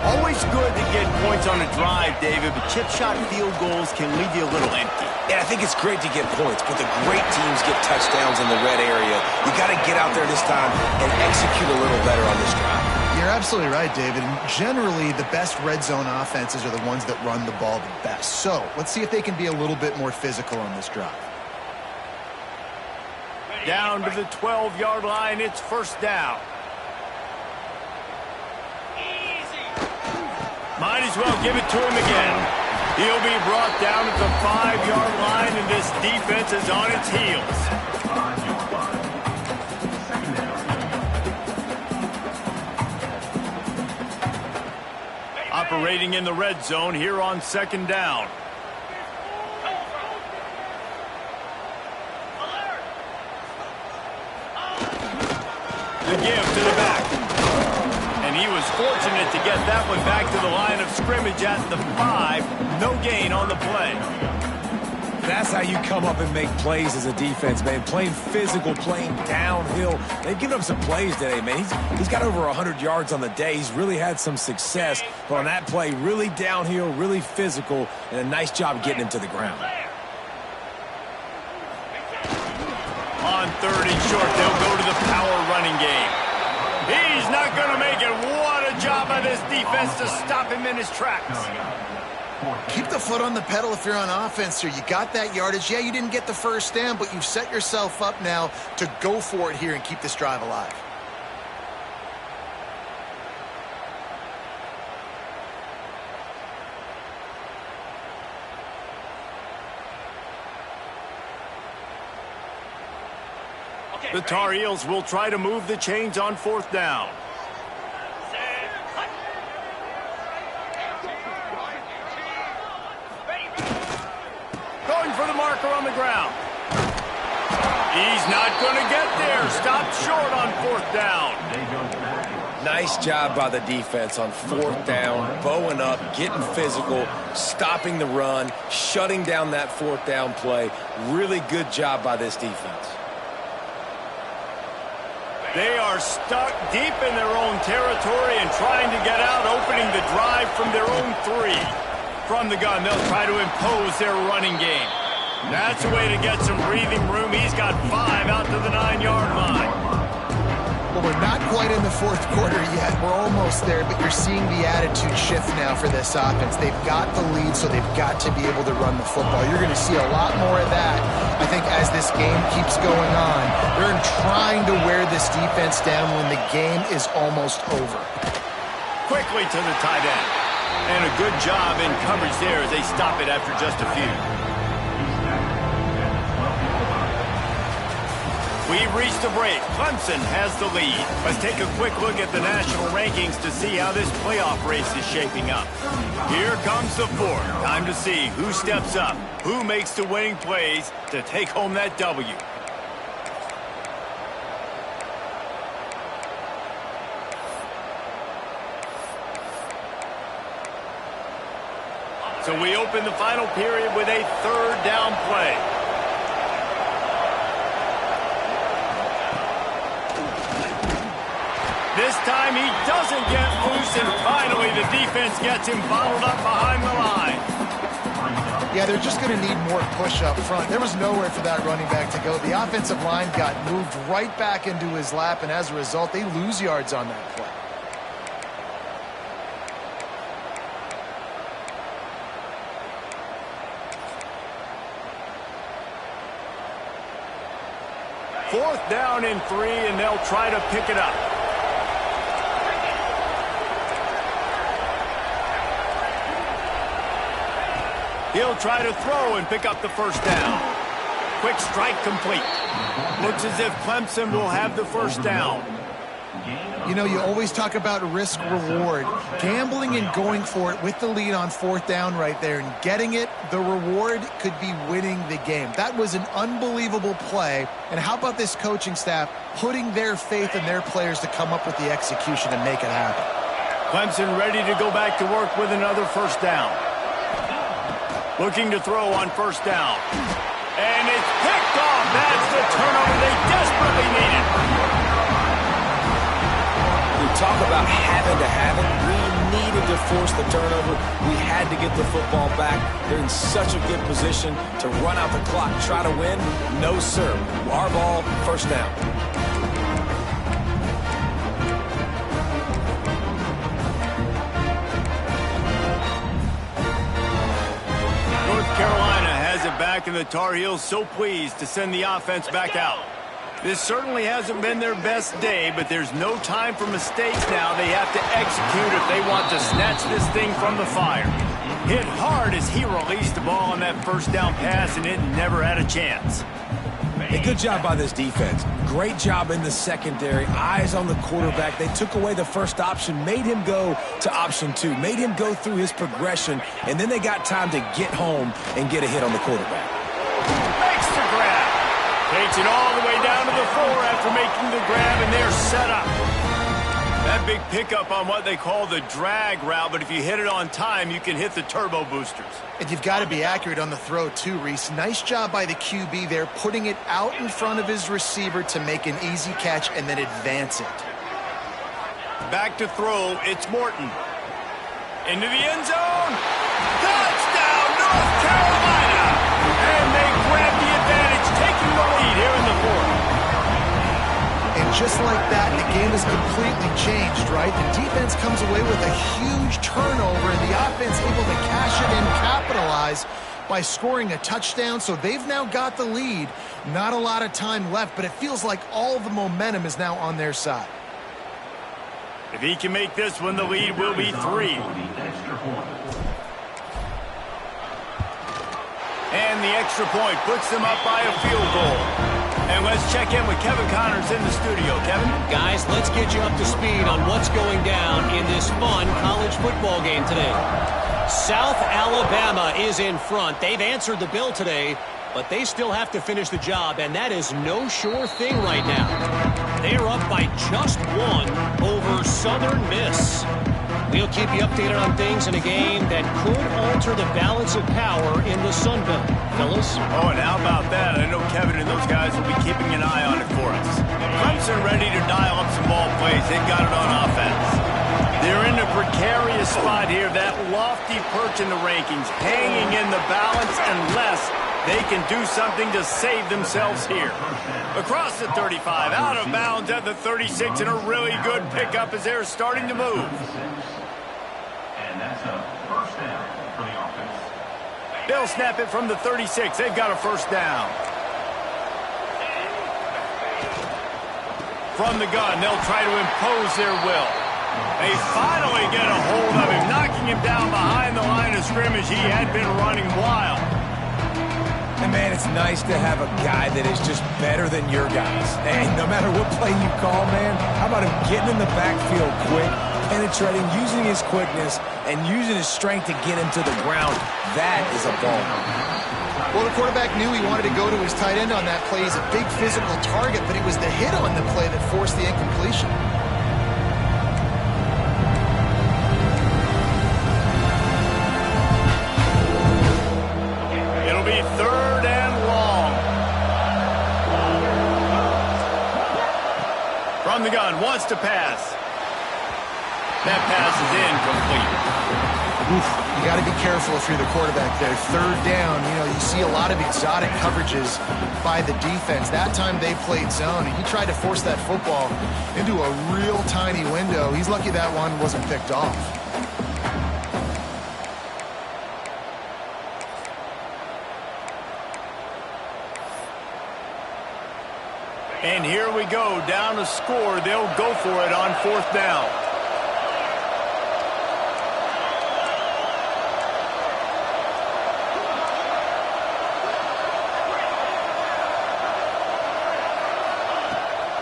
Always good to get points on a drive, David, but chip shot field goals can leave you a little empty. Yeah, I think it's great to get points, but the great teams get touchdowns in the red area. You got to get out there this time and execute a little better on this drive. You're absolutely right, David. And generally, the best red zone offenses are the ones that run the ball the best. So let's see if they can be a little bit more physical on this drive. Down to the 12-yard line, it's first down. Might as well give it to him again. He'll be brought down at the 5-yard line, and this defense is on its heels. Operating in the red zone here on second down. The give to the back. And he was fortunate to get that one back to the line of scrimmage at the 5. No gain on the play. That's how you come up and make plays as a defense, man. Playing physical, playing downhill. They've given him some plays today, man. He's got over 100 yards on the day. He's really had some success. But on that play, really downhill, really physical, and a nice job getting him to the ground. On 3rd and short, they'll go to the power running game. He's not going to make it. What a job by this defense to stop him in his tracks. Keep the foot on the pedal if you're on offense here. You got that yardage. Yeah, you didn't get the first down, but you've set yourself up now to go for it here and keep this drive alive. The Tar Heels will try to move the chains on 4th down. Going for the marker on the ground. He's not going to get there. Stopped short on 4th down. Nice job by the defense on 4th down, bowing up, getting physical, stopping the run, shutting down that 4th down play. Really good job by this defense. They are stuck deep in their own territory and trying to get out, opening the drive from their own 3. From the gun, they'll try to impose their running game. That's a way to get some breathing room. He's got 5 out to the 9-yard line. Well, we're not quite in the 4th quarter yet. We're almost there, but you're seeing the attitude shift now for this offense. They've got the lead, so they've got to be able to run the football. You're going to see a lot more of that, I think, as this game keeps going on. They're trying to wear this defense down when the game is almost over. Quickly to the tight end. And a good job in coverage there as they stop it after just a few. We've reached a break. Clemson has the lead. Let's take a quick look at the national rankings to see how this playoff race is shaping up. Here comes the 4th. Time to see who steps up, who makes the winning plays to take home that W. So we open the final period with a 3rd down play. This time he doesn't get loose, and finally the defense gets him bottled up behind the line. Yeah, they're just going to need more push up front. There was nowhere for that running back to go. The offensive line got moved right back into his lap, and as a result, they lose yards on that play. Fourth down and 3, and they'll try to pick it up. He'll try to throw and pick up the first down. Quick strike complete. Looks as if Clemson will have the first down. You know, you always talk about risk-reward. Gambling and going for it with the lead on 4th down right there and getting it, the reward could be winning the game. That was an unbelievable play. And how about this coaching staff putting their faith in their players to come up with the execution and make it happen? Clemson ready to go back to work with another 1st down. Looking to throw on 1st down. And it's picked off. That's the turnover they desperately needed. Talk about having to have it. We needed to force the turnover. We had to get the football back. They're in such a good position to run out the clock, try to win. No, sir. Our ball, 1st down. North Carolina has it back, and the Tar Heels so pleased to send the offense back out. This certainly hasn't been their best day, but there's no time for mistakes now. They have to execute if they want to snatch this thing from the fire. Hit hard as he released the ball on that 1st down pass, and it never had a chance. A good job by this defense. Great job in the secondary. Eyes on the quarterback. They took away the first option, made him go to option 2, made him go through his progression, and then they got time to get home and get a hit on the quarterback. Makes the grab. Takes it all the way down to the 4 after making the grab, and they're set up. That big pickup on what they call the drag route, but if you hit it on time, you can hit the turbo boosters. And you've got to be accurate on the throw too, Reese. Nice job by the QB there, putting it out in front of his receiver to make an easy catch and then advance it. Back to throw, it's Morton. Into the end zone. Touchdown, North Carolina! And they grab the advantage, taking the lead here in the 4th. And just like that, the game is completely changed, right? The defense comes away with a huge turnover, and the offense able to cash it in, capitalize by scoring a touchdown. So they've now got the lead. Not a lot of time left, but it feels like all the momentum is now on their side. If he can make this one, the lead will be 3. And the extra point puts them up by a field goal. And let's check in with Kevin Connors in the studio. Kevin? Guys, let's get you up to speed on what's going down in this fun college football game today. South Alabama is in front. They've answered the bell today, but they still have to finish the job, and that is no sure thing right now. They're up by just 1 over Southern Miss. We'll keep you updated on things in a game that could alter the balance of power in the Sun Belt. Fellas? Oh, and how about that? I know Kevin and those guys will be keeping an eye on it for us. Clemson ready to dial up some ball plays. They've got it on offense. They're in a precarious spot here. That lofty perch in the rankings, hanging in the balance unless they can do something to save themselves here. Across the 35, out of bounds at the 36, and a really good pickup as they're starting to move. And that's a 1st down for the offense. They'll snap it from the 36. They've got a 1st down. From the gun, they'll try to impose their will. They finally get a hold of him, knocking him down behind the line of scrimmage. He had been running wild. And, man, it's nice to have a guy that is just better than your guys. And no matter what play you call, man, how about him getting in the backfield quick, penetrating, using his quickness, and using his strength to get him to the ground? That is a ball. Well, the quarterback knew he wanted to go to his tight end on that play. He's a big physical target, but it was the hit on the play that forced the incompletion. It'll be 3rd and long. From the gun, wants to pass. That pass is incomplete. You got to be careful if you're the quarterback there. 3rd down, you know, you see a lot of exotic coverages by the defense. That time they played zone, and he tried to force that football into a real tiny window. He's lucky that one wasn't picked off. And here we go, down to score. They'll go for it on 4th down.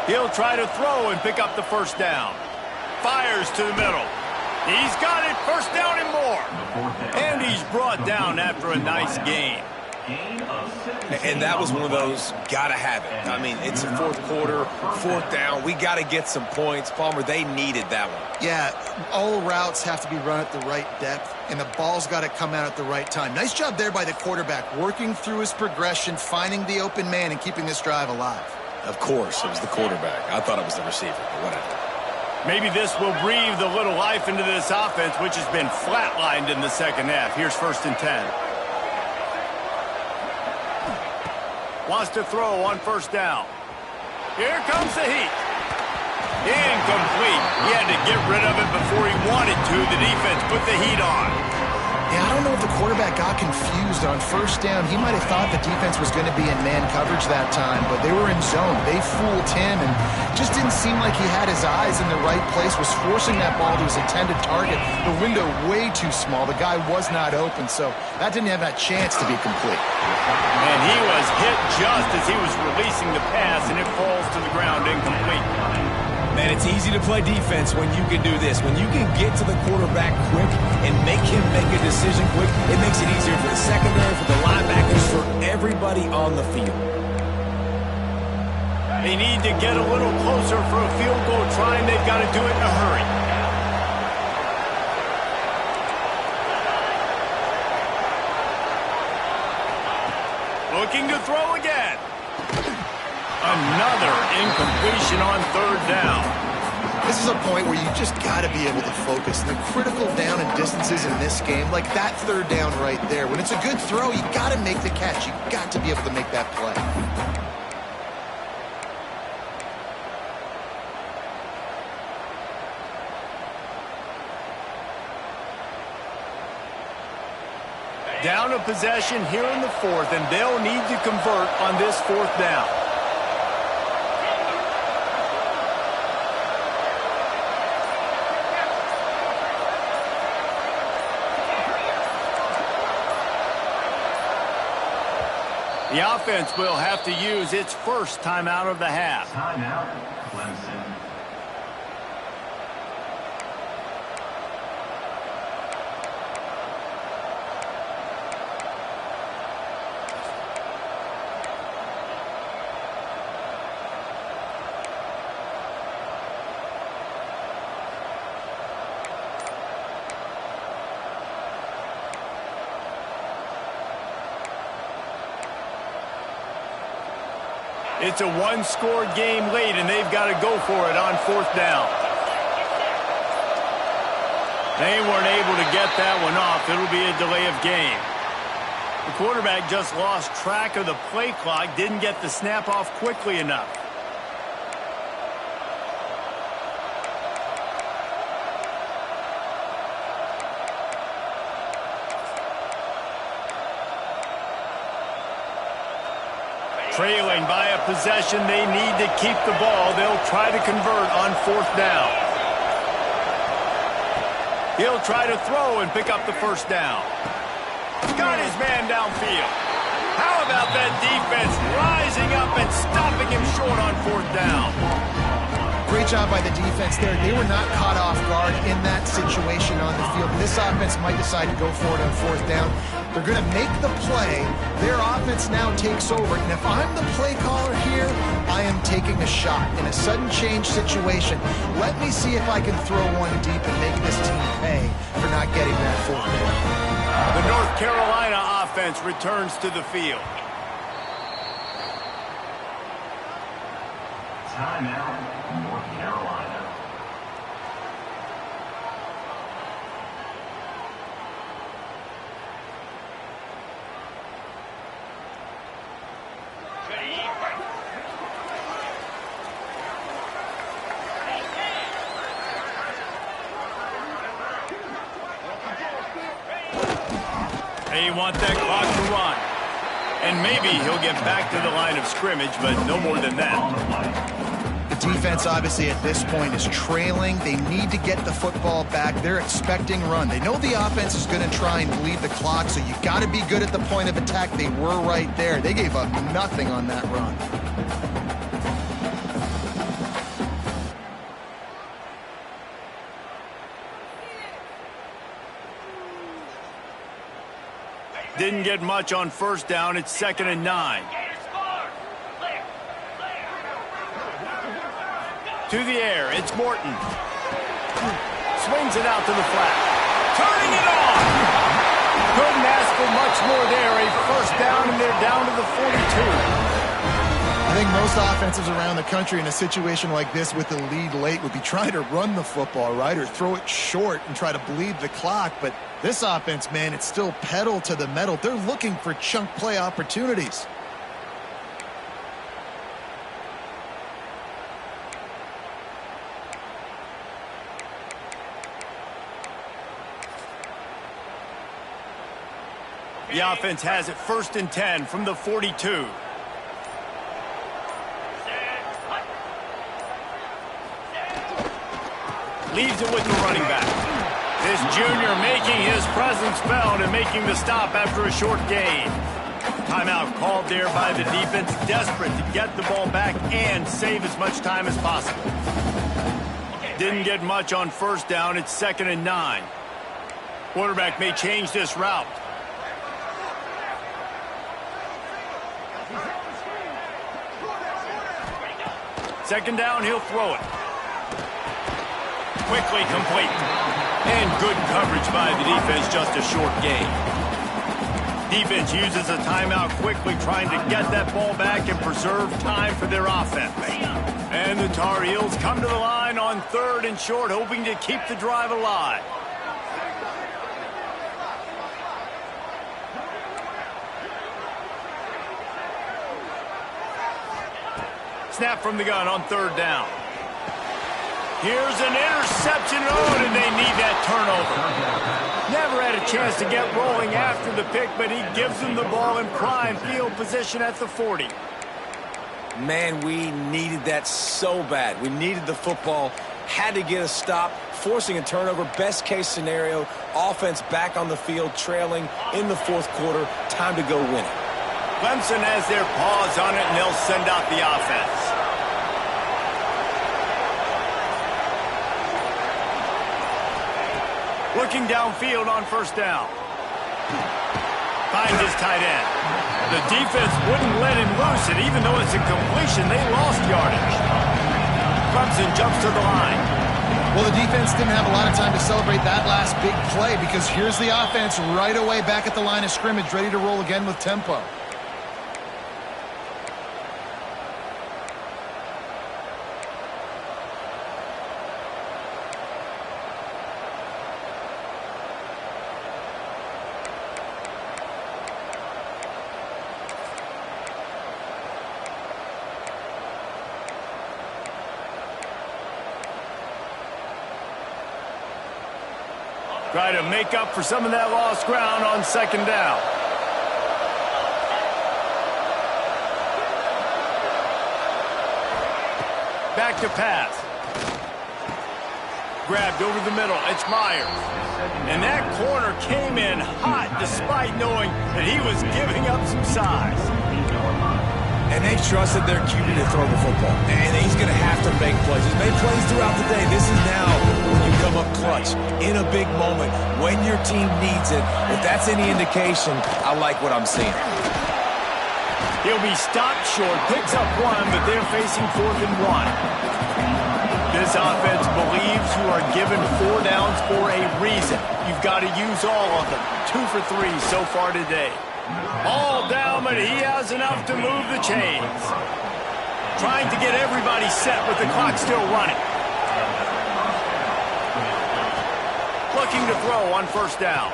He'll try to throw and pick up the first down. Fires to the middle. He's got it. First down and more. And he's brought down after a nice gain. And that was one of those gotta have it. I mean, it's the fourth quarter, fourth down. We got to get some points. Palmer, they needed that one. Yeah, all routes have to be run at the right depth, and the ball's got to come out at the right time. Nice job there by the quarterback, working through his progression, finding the open man, and keeping this drive alive. Of course, it was the quarterback. I thought it was the receiver, but whatever. Maybe this will breathe a little life into this offense, which has been flatlined in the second half. Here's 1st and 10. Wants to throw on first down. Here comes the heat. Incomplete. He had to get rid of it before he wanted to. The defense put the heat on. Yeah, I don't know if the quarterback got confused on first down. He might have thought the defense was going to be in man coverage that time, but they were in zone. They fooled him and just didn't seem like he had his eyes in the right place, was forcing that ball to his intended target. The window way too small. The guy was not open, so that didn't have that chance to be complete. And he was hit just as he was releasing the pass, and it falls to the ground incomplete. Man, it's easy to play defense when you can do this. When you can get to the quarterback quick and make him make a decision quick, it makes it easier for the secondary, for the linebackers, for everybody on the field. They need to get a little closer for a field goal try, and they've got to do it in a hurry. Looking to throw again. Another incompletion on third down. This is a point where you just got to be able to focus. The critical down and distances in this game, like that third down right there, when it's a good throw, you got to make the catch. You got to be able to make that play. Down a possession here in the fourth, and they'll need to convert on this fourth down. The offense will have to use its first timeout of the half. Timeout, Clemson. It's a one-score game late, and they've got to go for it on fourth down. They weren't able to get that one off. It'll be a delay of game. The quarterback just lost track of the play clock, didn't get the snap off quickly enough. Trailing by a possession, they need to keep the ball. They'll try to convert on fourth down. He'll try to throw and pick up the first down. Got his man downfield. How about that defense rising up and stopping him short on fourth down? Great job by the defense there. They were not caught off guard in that situation on the field. This offense might decide to go for it on fourth down. They're going to make the play. Their offense now takes over. And if I'm the play caller here, I am taking a shot in a sudden change situation. Let me see if I can throw one deep and make this team pay for not getting that fourth down. The North Carolina offense returns to the field. Timeout, North Carolina. They want that clock to run. And maybe he'll get back to the line of scrimmage, but no more than that. The defense, obviously, at this point is trailing. They need to get the football back. They're expecting run. They know the offense is going to try and bleed the clock, so you got to be good at the point of attack. They were right there. They gave up nothing on that run. Didn't get much on first down. It's 2nd and 9. To the air, it's Morton. Swings it out to the flat. Turning it on! Couldn't ask for much more there. A first down, and they're down to the 42. I think most offenses around the country in a situation like this with the lead late would be trying to run the football, right, or throw it short and try to bleed the clock. But this offense, man, it's still pedal to the metal. They're looking for chunk play opportunities. The offense has it 1st and 10 from the 42. Leaves it with the running back. This junior making his presence felt and making the stop after a short gain. Timeout called there by the defense, desperate to get the ball back and save as much time as possible. Didn't get much on first down. It's 2nd and 9. Quarterback may change this route. Second down, he'll throw it. Quickly complete. And good coverage by the defense, just a short gain. Defense uses a timeout quickly, trying to get that ball back and preserve time for their offense. And the Tar Heels come to the line on 3rd and short, hoping to keep the drive alive. Snap from the gun on 3rd down. Here's an interception, and they need that turnover. Never had a chance to get rolling after the pick, but he gives them the ball in prime field position at the 40. Man, we needed that so bad. We needed the football, had to get a stop, forcing a turnover. Best case scenario, offense back on the field, trailing in the 4th quarter. Time to go win it. Clemson has their paws on it, and they'll send out the offense. Looking downfield on first down. Finds his tight end. The defense wouldn't let him loose it, even though it's a completion. They lost yardage. Clemson jumps to the line. Well, the defense didn't have a lot of time to celebrate that last big play because here's the offense right away back at the line of scrimmage, ready to roll again with tempo. Try to make up for some of that lost ground on 2nd down. Back to pass. Grabbed over the middle. It's Myers. And that corner came in hot despite knowing that he was giving up some size. And they trusted their QB to throw the football. And he's going to have to make plays. He's made plays throughout the day. This is now when you come up clutch in a big moment when your team needs it. If that's any indication, I like what I'm seeing. He'll be stopped short, picks up 1, but they're facing 4th and 1. This offense believes you are given 4 downs for a reason. You've got to use all of them. 2 for 3 so far today. All down, but he has enough to move the chains. Trying to get everybody set with the clock still running. Looking to throw on first down.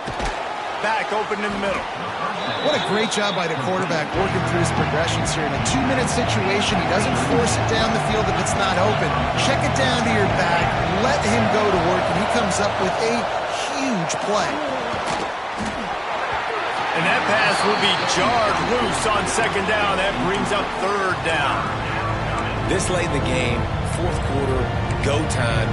Back open in the middle. What a great job by the quarterback working through his progressions here. In a 2-minute situation, he doesn't force it down the field if it's not open. Check it down to your back, let him go to work, and he comes up with a huge play. And that pass will be jarred loose on 2nd down. That brings up 3rd down. This late in the game, 4th quarter, go time.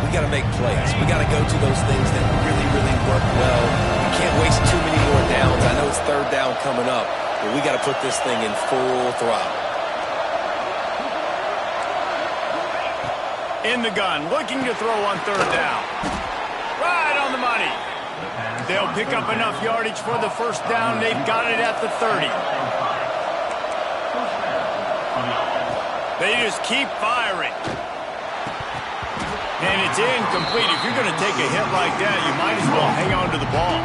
We got to make plays. We got to go to those things that really, really work well. We can't waste too many more downs. I know it's 3rd down coming up, but we got to put this thing in full throttle. In the gun, looking to throw on 3rd down. Right on the money. They'll pick up enough yardage for the first down. They've got it at the 30. They just keep firing. And it's incomplete. If you're going to take a hit like that, you might as well hang on to the ball.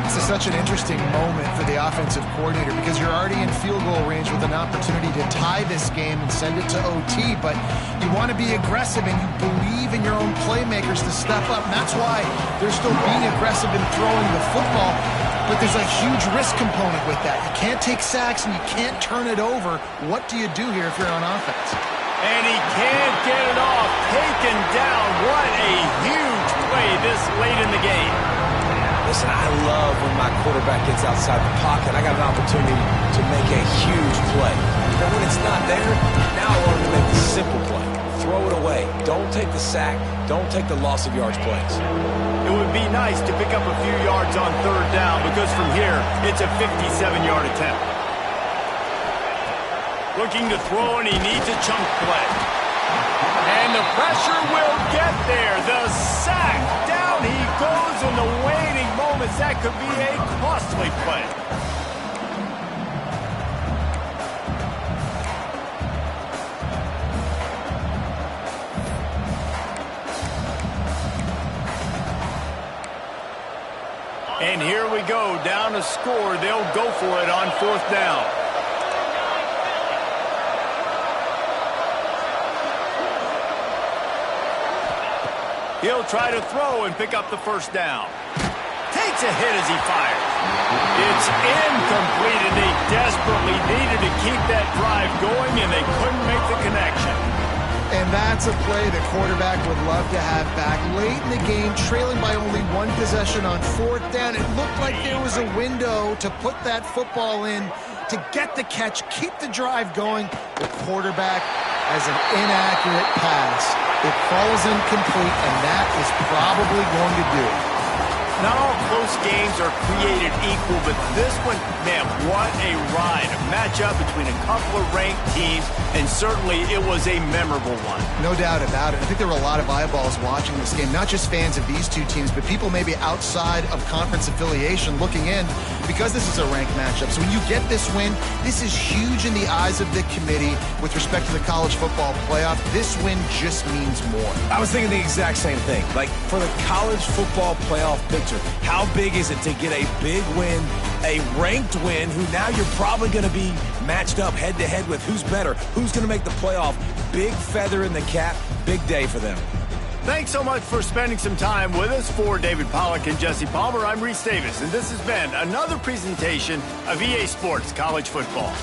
This is such an interesting moment for the offensive coordinator because you're already in field goal range with an opportunity to tie this game and send it to OT, but you want to be aggressive and you believe in your own playmakers to step up, and that's why they're still being aggressive in throwing the football, but there's a huge risk component with that. You can't take sacks and you can't turn it over. What do you do here if you're on offense? And he can't get it off. Taken down. What a huge play this late in the game. Listen, I love when my quarterback gets outside the pocket. I got an opportunity to make a huge play. But when it's not there, now I learn to make the simple play. Throw it away. Don't take the sack. Don't take the loss of yards plays. It would be nice to pick up a few yards on third down because from here, it's a 57-yard attempt. Looking to throw, and he needs a chunk play. And the pressure will get there. The sack. Down he goes in the waning moments. That could be a costly play. And here we go. Down to score. They'll go for it on fourth down. He'll try to throw and pick up the first down. Takes a hit as he fires. It's incomplete, and they desperately needed to keep that drive going, and they couldn't make the connection. And that's a play the quarterback would love to have back. Late in the game, trailing by only one possession on fourth down, it looked like there was a window to put that football in, to get the catch, keep the drive going. The quarterback has an inaccurate pass. It falls incomplete, and that is probably going to do it. Not all close games are created equal, but this one, man, what a ride. A matchup between a couple of ranked teams, and certainly it was a memorable one. No doubt about it. I think there were a lot of eyeballs watching this game, not just fans of these two teams, but people maybe outside of conference affiliation looking in because this is a ranked matchup. So when you get this win, this is huge in the eyes of the committee with respect to the college football playoff. This win just means more. I was thinking the exact same thing. Like, for the college football playoff picture, how big is it to get a big win, a ranked win, who now you're probably going to be matched up head-to-head with who's better, who's going to make the playoff. Big feather in the cap, big day for them. Thanks so much for spending some time with us. For David Pollack and Jesse Palmer, I'm Reese Davis, and this has been another presentation of EA Sports College Football.